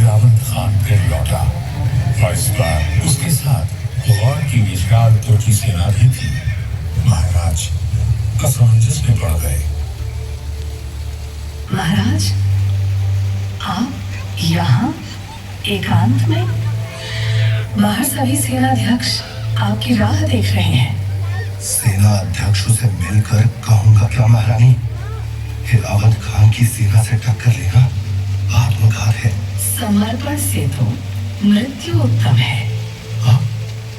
हिरावंत खान फिर लौटा और इस बार उसके साथ गौर की विशाल तोटी सेना भी थी। महाराज असमंजस में पड़ गए। महाराज, आप यहाँ एकांत में? बाहर सभी सेनाध्यक्ष आपकी राह देख रहे हैं। सेना अध्यक्षों से मिलकर कहूंगा क्या महारानी? हिरावंत खान की सेना से टक्कर लेना आत्मघात है। समर्पण से तो मृत्यु उत्तम है।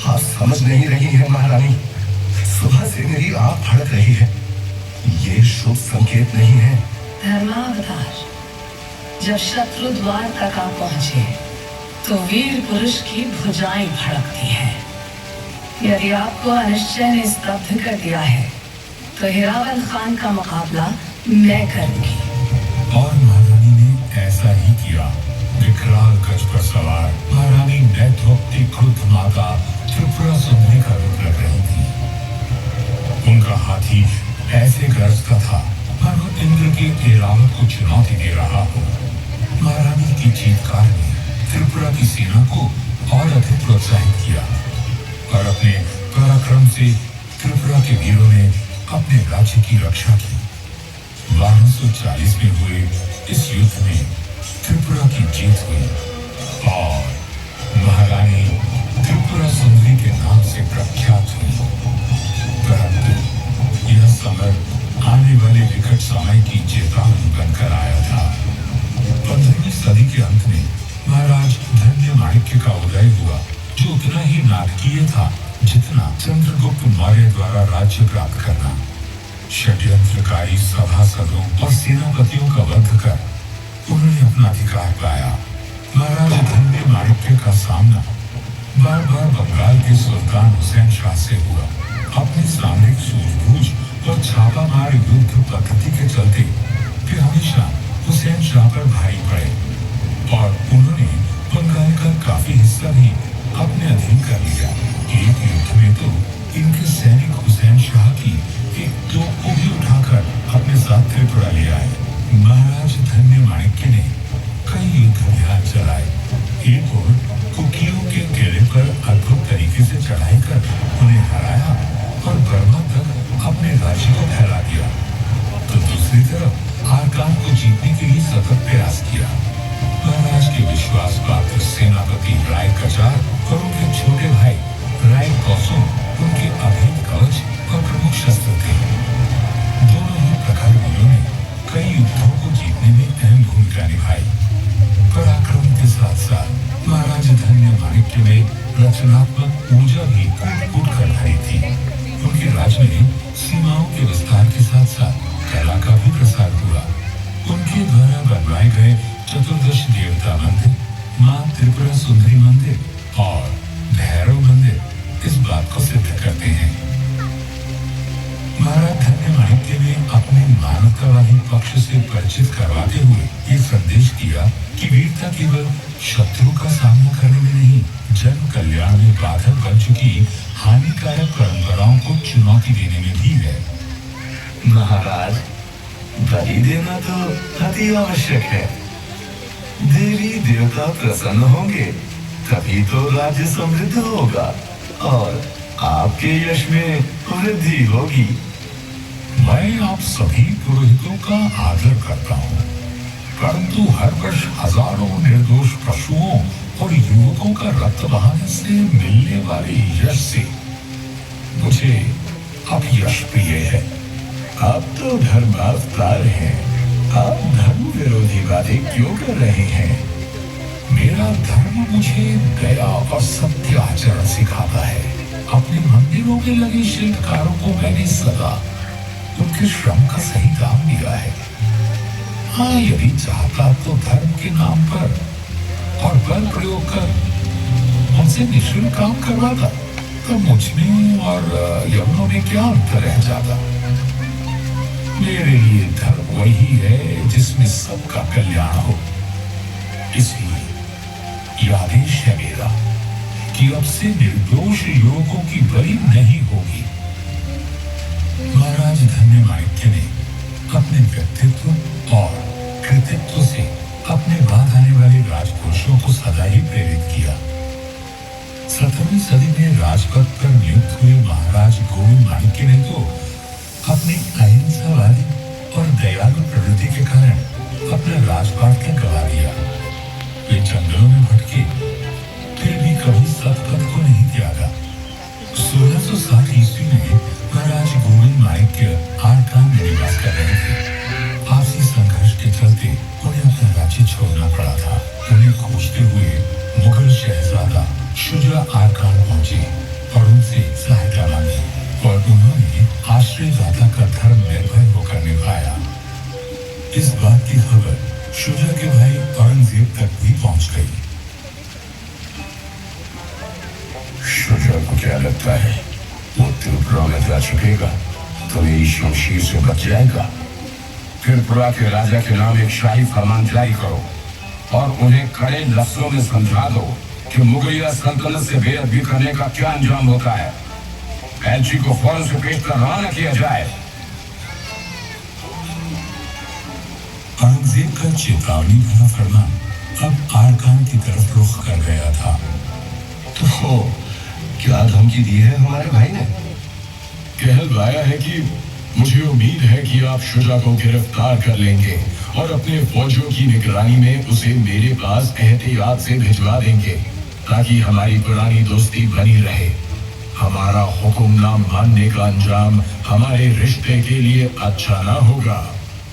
आप समझ नहीं रही हैं महारानी। सुबह से मेरी आंख फड़क रही है। ये शुभ संकेत नहीं है। धर्मावतार, जब शत्रु द्वार तक आ पहुंचे तो वीर पुरुष की भुजाएं भड़कती हैं। यदि आपको अनिश्चय ने स्तब्ध कर दिया है तो हिरावंत खान का मुकाबला मैं करूंगी। और महारानी ने ऐसा ही किया। विकराल गज पर सवार महारानी नैथोक्ति क्रुद्ध माता त्रिपुरा सुंदरी का रूप लग रही थी। उनका हाथी ऐसे गरजता था मानो इंद्र के ऐरावत को चुनौती दे रहा हो। महारानी की चीत्कार ने त्रिपुरा की सेना को और अधिक प्रोत्साहित किया और अपने पराक्रम से त्रिपुरा के वीरों ने अपने राज्य की रक्षा की। 1240 में हुए इस युद्ध में त्रिपुरा की जीत हुई और महारानी त्रिपुरा सुंदरी के नाम से प्रख्यात हुई। परंतु यह समय आने वाले विकट समय की चेतावनी बनकर आया था। 15वीं सदी के अंत में महाराज धन्य माणिक्य का उदय हुआ, जो उतना ही नाटकीय था जितना चंद्रगुप्त मौर्य द्वारा राज्य प्राप्त करना। षड्यंत्रकारी सभासदों और सेनापतियों का वध कर उन्होंने अपना अधिकार पाया। महाराज धन्य माणिक्य का सामना बार बार बंगाल के सुल्तान हुसैन शाह से हुआ। अपनी सामरिक सूझबूझ और छापामार युद्ध पद्धति के चलते वे हमेशा हुसैन शाह पर भारी पड़े और उन्होंने बंगाल का काफी हिस्सा भी अपने अधीन कर लिया। एक युद्ध में तो इनके सैनिक हुसैन शाह की एक तोप को भी उठाकर अपने साथ त्रिपुरा ले आए। महाराज धन्य माणिक्य ने कई युद्ध अभियान चलाए। एक और कुकियों के किले पर अद्भुत तरीके से चढ़ाई कर उन्हें हराया और बर्मा तक अपने राज्य को फैला दिया। तो दूसरी तरफ आरकान को जीतने के लिए सतत प्रयास किया। महाराज के विश्वास पात्र सेनापति राय कचार और उनके छोटे भाई राय कौसुम उनके अभेद कवच और प्रमुख शस्त्र थे। दोनों ही प्रखर वीरों ने कई युद्धों को जीतने में अहम भूमिका निभाई। पराक्रम के साथ साथ महाराज धन्य माणिक्य में रचनात्मक ऊर्जा भी कूट कर भरी थी। उनके राज्य में सीमाओं के विस्तार के साथ साथ कला का भी प्रसार हुआ। उनके द्वारा बनवाए गए चतुर्दश देवता मंदिर, मां त्रिपुरा सुंदरी मंदिर और भैरव मंदिर इस बात को सिद्ध करते हैं। महाराज धन्य माणिक्य ने अपने मानवतावादी पक्ष से परिचित करवाते हुए ये संदेश दिया कि वीरता केवल शत्रु का सामना करने में नहीं, जन कल्याण में बाधक बन चुकी हानिकारक परंपराओं को चुनौती देने में भी है। महाराज, बलि देना तो अति आवश्यक है। देवी देवता प्रसन्न होंगे तभी तो राज्य समृद्ध होगा और आपके यश में वृद्धि होगी। मैं आप सभी पुरोहितों का आदर करता हूँ, परंतु हर वर्ष हजारों निर्दोष पशुओं और युवकों का रक्त बहाने से मिलने वाले यश से मुझे अब यश प्रिय है। आप तो धर्मावतार हैं। आप धर्म विरोधी बातें क्यों कर रहे हैं? मेरा धर्म मुझे दया और सत्य आचरण सिखाता है। अपने मंदिरों में लगे शिल्पकारों को मैंने सदा उनके श्रम का सही दाम दिया है। हाँ, यदि चाहता तो धर्म के नाम पर और बल प्रयोग कर उनसे निःशुल्क काम करवाता, तो मुझमें और यवनों में क्या अंतर रह जाता। मेरे लिए धर्म वही है जिसमें सबका कल्याण हो। इसलिए यह आदेश है मेरा कि अब से निर्दोष युवकों की बलि नहीं होगी। महाराज धन्य माणिक्य ने अपने व्यक्तित्व और कृतित्व से अपने बाद आने वाले राजकोष पुरुषों को सदा ही प्रेरित किया। 17वीं सदी में राजपथ पर नियुक्त हुए महाराज गोविंद माणिक्य ने तो अपनी अहिंसावादी और दयालु प्रवृत्ति के कारण अपना राजपाट तक गवा दिया। वे जंगलों में भटके, फिर भी कभी सतपथ को नहीं त्यागा। 1660 ईस्वी में महाराज गोविंद माणिक्य आरकान में निवास कर रहे थे। आपसी संघर्ष के चलते उन्हें अपना राज्य छोड़ना पड़ा था। उन्हें खोजते हुए मुगल शहजादा शुजा आरकान पहुंचे और उनसे सहायता मांगी, और उन्होंने आश्रयदाता का धर्म निर्भय होकर निभाया। इस बात की खबर शुजा के भाई औरंगजेब तक भी पहुंच गई। शुजा को क्या लगता है वो त्रिपुरा में जा चुकेगा तो मेरी शमशीर से बच जाएगा? त्रिपुरा के राजा के नाम एक शाही फरमान जारी करो और उन्हें कड़े लफ्जों में समझा दो कि मुगलिया सल्तनत से बेअदबी करने का क्या अंजाम होता है। एलची को फौरन से पेश कर रवाना किया जाए। औरंगजेब का चेतावनी भरा फरमान अब आरकान की तरफ रुख कर गया था। तो क्या धमकी दी है हमारे भाई ने? कहलवाया है कि मुझे उम्मीद है कि आप शुजा को गिरफ्तार कर लेंगे और अपने फौजियों की निगरानी में उसे मेरे पास एहतियात से भिजवा देंगे ताकि हमारी पुरानी दोस्ती बनी रहे। हमारा हुक्म ना मानने का अंजाम हमारे रिश्ते के लिए अच्छा ना होगा।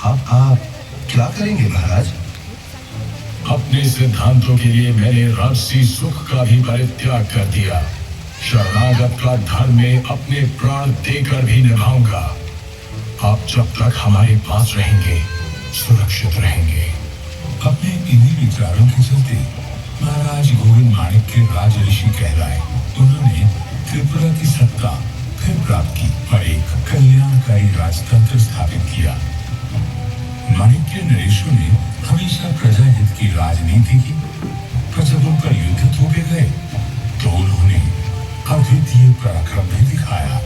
अब आप क्या करेंगे महाराज? अपने सिद्धांतों के लिए मैंने राजसी सुख का भी परित्याग कर दिया। शरणागत का धर्म में अपने प्राण देकर भी निभाऊंगा। आप जब तक हमारे पास रहेंगे सुरक्षित रहेंगे। अपने इन्हीं विचारों के चलते महाराज गोविंद माणिक्य राजऋषि कहलाए। उन्होंने त्रिपुरा की सत्ता फिर प्राप्त की और एक कल्याणकारी राजतंत्र स्थापित किया। माणिक्य नरेशों ने हमेशा प्रजाहित की राजनीति की, पर जब उन पर युद्ध थोपे गए तो उन्होंने अद्वितीय पराक्रम भी दिखाया।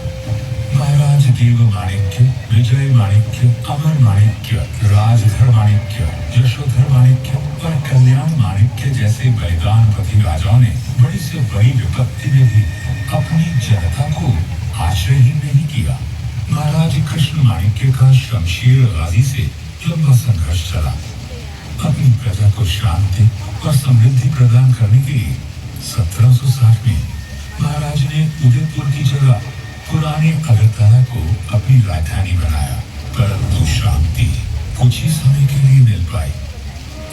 महाराज देव माणिक्य, विजय माणिक्य, अमर माणिक्य, राजधर माणिक्य, यशोधर माणिक्य और कल्याण माणिक्य जैसे बलिदानपति राजाओं ने बड़ी से बड़ी विपत्ति में भी अपनी जनता को आश्रयहीन नहीं किया। महाराज कृष्ण माणिक्य का शमशीर गाजी से लंबा संघर्ष चला। अपनी प्रजा को शांति और समृद्धि प्रदान करने के लिए 1760 में महाराज ने उदयपुर की जगह पुराने अगरतला को अपनी राजधानी बनाया, परंतु शांति कुछ ही समय के लिए मिल पाई।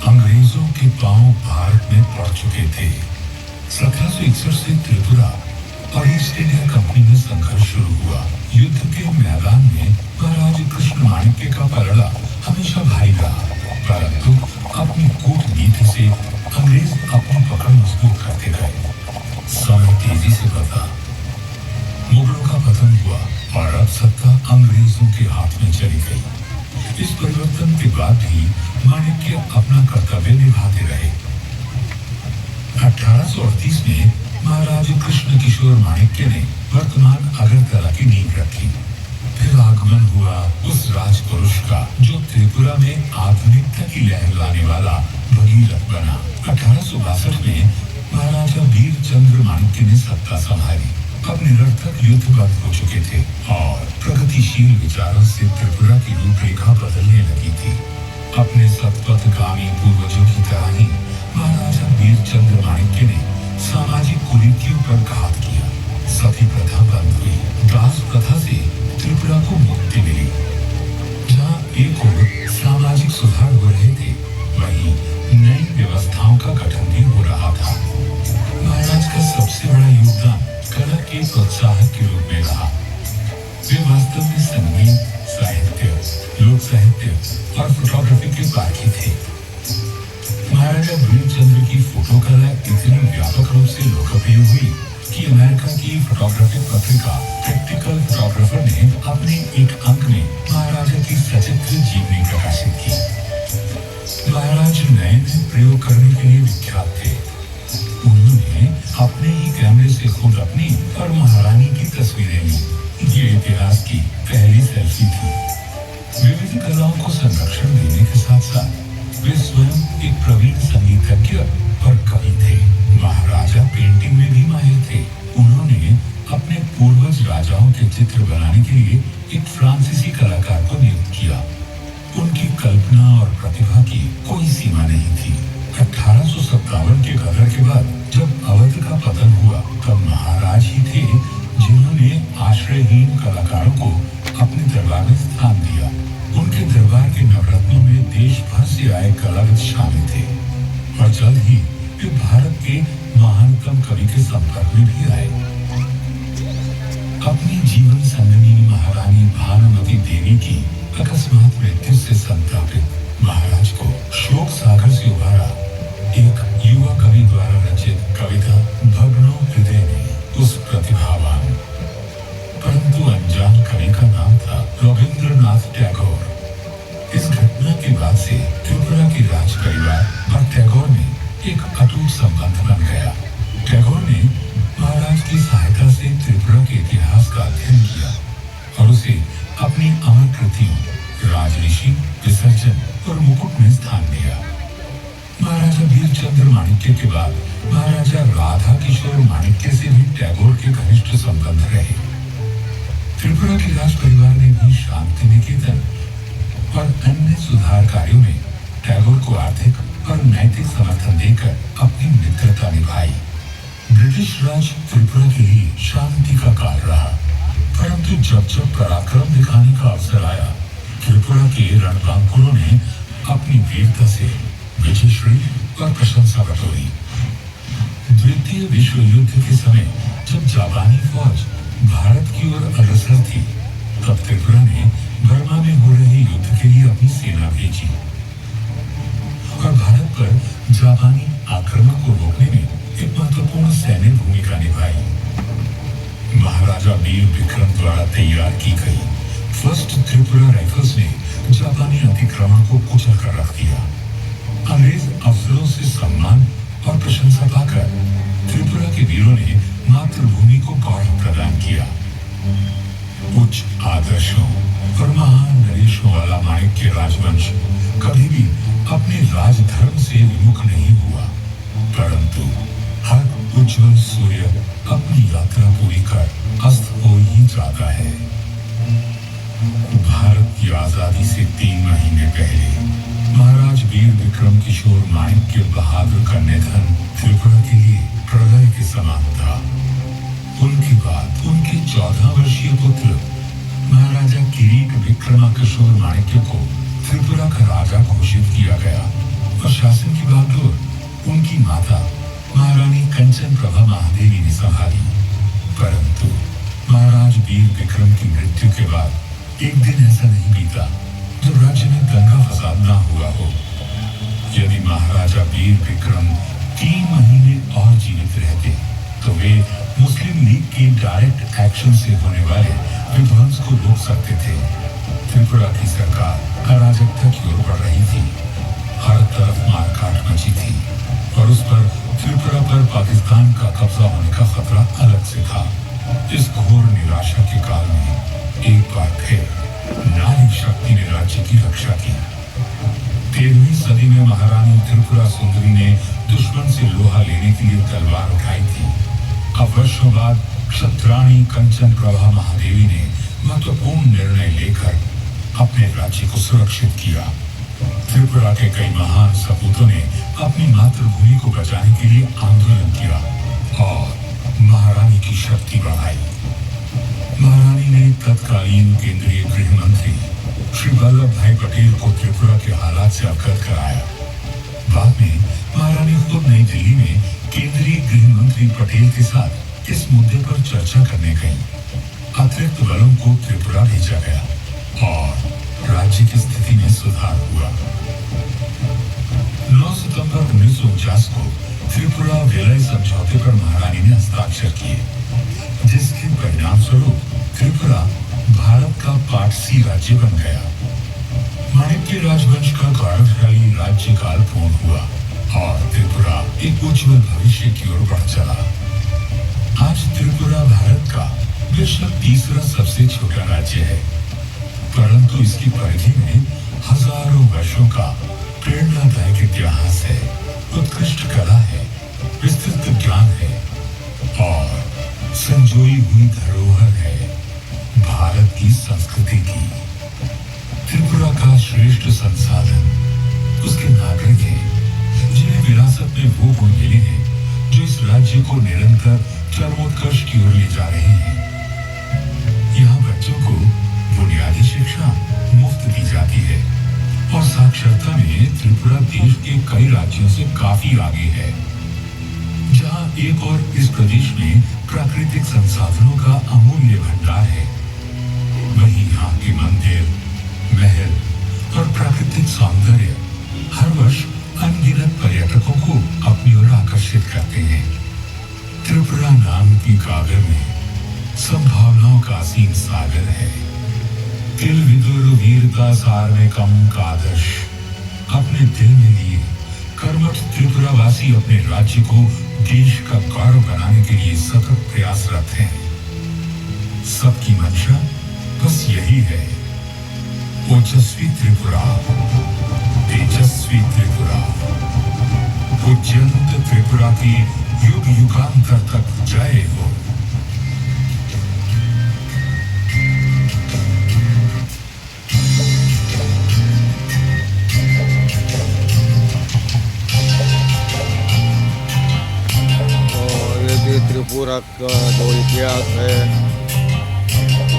अंग्रेजों के पांव भारत में पड़ चुके थे। 1761 से त्रिपुरा और ईस्ट इंडिया कंपनी में संघर्ष शुरू हुआ। युद्ध के मैदान में महाराज कृष्ण माणिक्य का पलड़ा हमेशा भारी रहा, परंतु अपनी कूटनीति से अंग्रेज अपनी पकड़ मजबूत करते गए। समय तेजी से बदला, मुगलों का पतन हुआ और अब सत्ता अंग्रेजों के हाथ में चली गई। इस परिवर्तन के बाद भी माणिक्य अपना कर्तव्य निभाते रहे। 1838 में महाराज कृष्ण किशोर माणिक्य ने वर्तमान अगरतला की नींव रखी। फिर आगमन हुआ उस राजपुरुष का जो त्रिपुरा में आधुनिकता की लहर लाने वाला भगीरथ बना। 1862 में महाराजा वीर चंद्र माणिक्य ने सत्ता संभाली। अब निरर्थक युद्ध बंद हो चुके थे और प्रगतिशील विचारों से त्रिपुरा की रूपरेखा बदलने लगी थी। अपने सतपथगामी पूर्वजों की तरह ही महाराजा वीर चंद्र माणिक्य ने सामाजिक कुरीतियों पर घात किया। सती प्रथा बंद हुई, दास प्रथा से त्रिपुरा को मुक्ति मिली। जहाँ एक ओर सामाजिक सुधार हो रहे थे, वहीं नई व्यवस्थाओं का गठन भी हो रहा था। महाराज का सबसे बड़ा योगदान कला के प्रोत्साहक के रूप में रहा। वे वास्तव में संगीत, साहित्य, लोक साहित्य और फोटोग्राफी के पाठी थे। महाराजा वीरचंद्र की फोटो कला इतनी व्यापक रूप से लोकप्रिय हुई कि अमेरिका की फोटोग्राफिक पत्रिका प्रैक्टिकल फोटोग्राफर ने अपने एक अंक में महाराजा की सचित्र जीवनी प्रकाशित की। महाराज नए नए प्रयोग करने के लिए विख्यात थे। उन्होंने अपने ही कैमरे से खुद अपनी और महारानी की तस्वीरें ली। ये इतिहास की पहली सेल्फी थी। विविध कलाओं को संरक्षण देने के साथ साथ वे स्वयं एक प्रवीण संगीतज्ञ और चित्र बनाने के लिए एक फ्रांसीसी कलाकार को नियुक्त किया। उनकी कल्पना और प्रतिभा की कोई सीमा नहीं थी। 1857 के गदर के बाद जब अवध का पतन हुआ, तब महाराज ही थे जिन्होंने आश्रयहीन कलाकारों को अपने दरबार में स्थान दिया। उनके दरबार के नवरत्नों में देश भर से आए कलाविद शामिल थे और जल्द ही वे भारत के महानतम कवि के संपर्क में भी आए। अपनी जीवन संगनी महारानी भानुमती देवी की अकस्मात मृत्यु से संतापित महाराज को शोक सागर से उभारा एक युवा कवि द्वारा रचित कविता भग्नो हृदय ने उस प्रतिभावान परंतु अनजान कवि का नाम था रविंद्रनाथ टैगोर। इस घटना के बाद से त्रिपुरा के राज परिवार और टैगोर में एक अटूट संबंध बन गया। टैगोर ने महाराज की सहायता से त्रिपुरा के इतिहास का अध्ययन किया और उसे अपनी अमर कृतियों राजऋषि, विसर्जन और मुकुट में स्थान दिया। महाराजा वीरचंद्र माणिक्य के बाद महाराजा राधा किशोर माणिक्य से भी टैगोर के घनिष्ठ संबंध रहे। त्रिपुरा के राज परिवार ने भी शांति निकेतन और अन्य सुधार कार्यों में टैगोर को आर्थिक और नैतिक समर्थन देकर अपनी मित्रता निभाई। ब्रिटिश राज त्रिपुरा के लिए शांति का काल रहा, परंतु जब जब पराक्रम दिखाने का अवसर आया, त्रिपुरा के रणबांकुरों ने अपनी वीरता से विजयश्री और प्रशंसा बटोरी। द्वितीय विश्व युद्ध के समय जब जापानी फौज भारत की ओर अग्रसर थी, तब त्रिपुरा ने बर्मा में हो रहे युद्ध के लिए अपनी सेना भेजी और भारत पर जापानी आक्रमण को रोकने में एक महत्वपूर्ण सैन्य भूमिका निभाई। महाराजा वीर विक्रम द्वारा तैयार की गई फर्स्ट त्रिपुरा राइफल्स ने जापानी अतिक्रमण को कुचल कर रख दिया। अंग्रेज अफसरों से सम्मान और प्रशंसा पाकर त्रिपुरा के वीरों ने मातृभूमि को गौरव प्रदान किया। उच्च आदर्शों और महान नरेशों वाला माणिक्य राजवंश कभी भी अपने राजधर्म से विमुख नहीं हुआ, परंतु हर उज्जवल सूर्य अपनी यात्रा पूरी कर अस्त हो ही जाता है। भारत की आजादी से 3 महीने पहले महाराज वीर विक्रम किशोर माणिक्य बहादुर का निधन त्रिपुरा के लिए प्रलय के समान था। उनके बाद उनके 14 वर्षीय पुत्र महाराजा किरीट विक्रमा किशोर माणिक्य को त्रिपुरा का राजा घोषित किया गया और शासन की बागडोर उनकी माता महारानी कंचन प्रभा महादेवी ने संभाली। परंतु महाराज वीर विक्रम की मृत्यु के बाद एक दिन ऐसा नहीं बीता जब राज्य में दंगा फसाद ना हुआ हो। यदि महाराजा वीर विक्रम 3 महीने और जीवित रहते तो वे मुस्लिम लीग के डायरेक्ट एक्शन से होने वाले विध्वंस को रोक सकते थे। त्रिपुरा की सरकार अराजकता की ओर बढ़ रही थी। हर तरफ मारकाट मची थी और उस पर त्रिपुरा पर पाकिस्तान का कब्जा होने का खतरा अलग से था। इस घोर निराशा के काल में एक बार फिर नारी शक्ति ने राज्य की रक्षा की। 13वीं सदी में महारानी त्रिपुरा सुंदरी ने दुश्मन से लोहा लेने के लिए तलवार उठाई थी। अब वर्षों बाद क्षत्राणी कंचन प्रभा महादेवी ने महत्वपूर्ण निर्णय लेकर अपने राज्य को सुरक्षित किया। त्रिपुरा के कई महान सपूतों ने अपनी मातृभूमि को बचाने के लिए आंदोलन किया और महारानी की शक्ति बढ़ाई। महारानी ने तत्कालीन केंद्रीय गृह मंत्री श्री वल्लभ भाई पटेल को त्रिपुरा के हालात से अवगत कराया। बाद में महारानी खुद नई दिल्ली में केंद्रीय गृह मंत्री पटेल के साथ इस मुद्दे पर चर्चा करने गई। अतिरिक्त बलों को त्रिपुरा भेजा गया और राज्य की स्थिति में सुधार हुआ। 9 सितंबर 1949 को त्रिपुरा विलय समझौते पर महारानी ने हस्ताक्षर किए, जिसके परिणाम स्वरूप त्रिपुरा भारत का पार्ट सी राज्य बन गया। माणिक्य राजवंश का गौरवशाली राज्य काल पूर्ण हुआ और त्रिपुरा एक उज्जवल भविष्य की ओर बढ़ चला। आज त्रिपुरा भारत का बेशक तीसरा सबसे छोटा राज्य है, परंतु इसकी परिधि में हजारों वर्षों का प्रेरणादायक इतिहास है, उत्कृष्ट कला है, विस्तृत ज्ञान है और संजोई हुई धरोहर है। की संस्कृति की। त्रिपुरा का श्रेष्ठ संसाधन उसके नागरिक हैं, जिन्हें विरासत में वो गुण मिले हैं जो इस राज्य को निरंतर चरमोत्कर्ष की ओर ले जा रहे हैं। यहाँ बच्चों को बुनियादी शिक्षा मुफ्त दी जाती है और साक्षरता में त्रिपुरा देश के कई राज्यों से काफी आगे है। जहाँ एक और इस प्रदेश में प्राकृतिक संसाधनों का अमूल्य भंडार है, वहीं यहाँ के मंदिर, महल और प्राकृतिक सौंदर्य हर वर्ष अनगिनत पर्यटकों को अपनी ओर आकर्षित करते हैं। त्रिपुरा नाम की काव्य में संभावनाओं का असीम सागर है। तिल विदुर वीरता सार में कम का आदर्श अपने दिल में लिए कर्मठ त्रिपुरावासी अपने राज्य को देश का गौरव बनाने के लिए सतत प्रयासरत हैं। सबकी मंशा बस यही है, ओजस्वी त्रिपुरा, तेजस्वी त्रिपुरा, पूज्यंत त्रिपुरा की युग युगांतर तक जय हो। त्रिपुरा का जो इतिहास है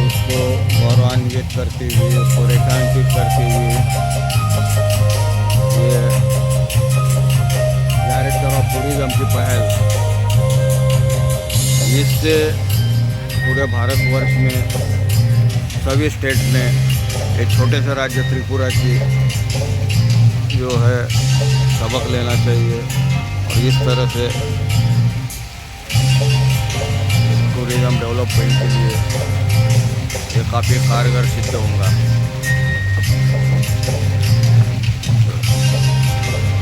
उसको गौरवान्वित करते हुए, उसको रेखांकित करते हुए ये डायरेक्टर ऑफ टूरिज्म की पहल, इससे पूरे भारतवर्ष में सभी स्टेट में एक छोटे से राज्य त्रिपुरा की जो है सबक लेना चाहिए और इस तरह से टूरिज्म डेवलपमेंट के लिए ये काफ़ी कारगर सिद्ध होगा।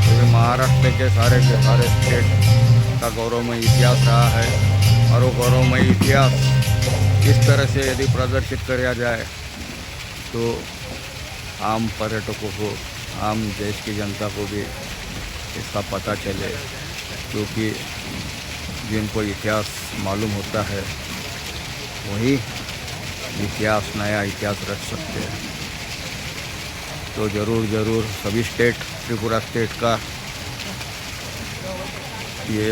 क्योंकि महाराष्ट्र के सारे स्टेट का गौरवमय इतिहास रहा है और वो गौरवमय इतिहास इस तरह से यदि प्रदर्शित किया जाए तो आम पर्यटकों को, आम देश की जनता को भी इसका पता चले, क्योंकि जिनको इतिहास मालूम होता है वही इतिहास, नया इतिहास रच सकते हैं। तो ज़रूर सभी स्टेट त्रिपुरा स्टेट का ये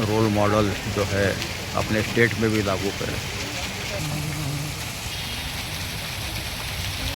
रोल मॉडल जो है अपने स्टेट में भी लागू करें।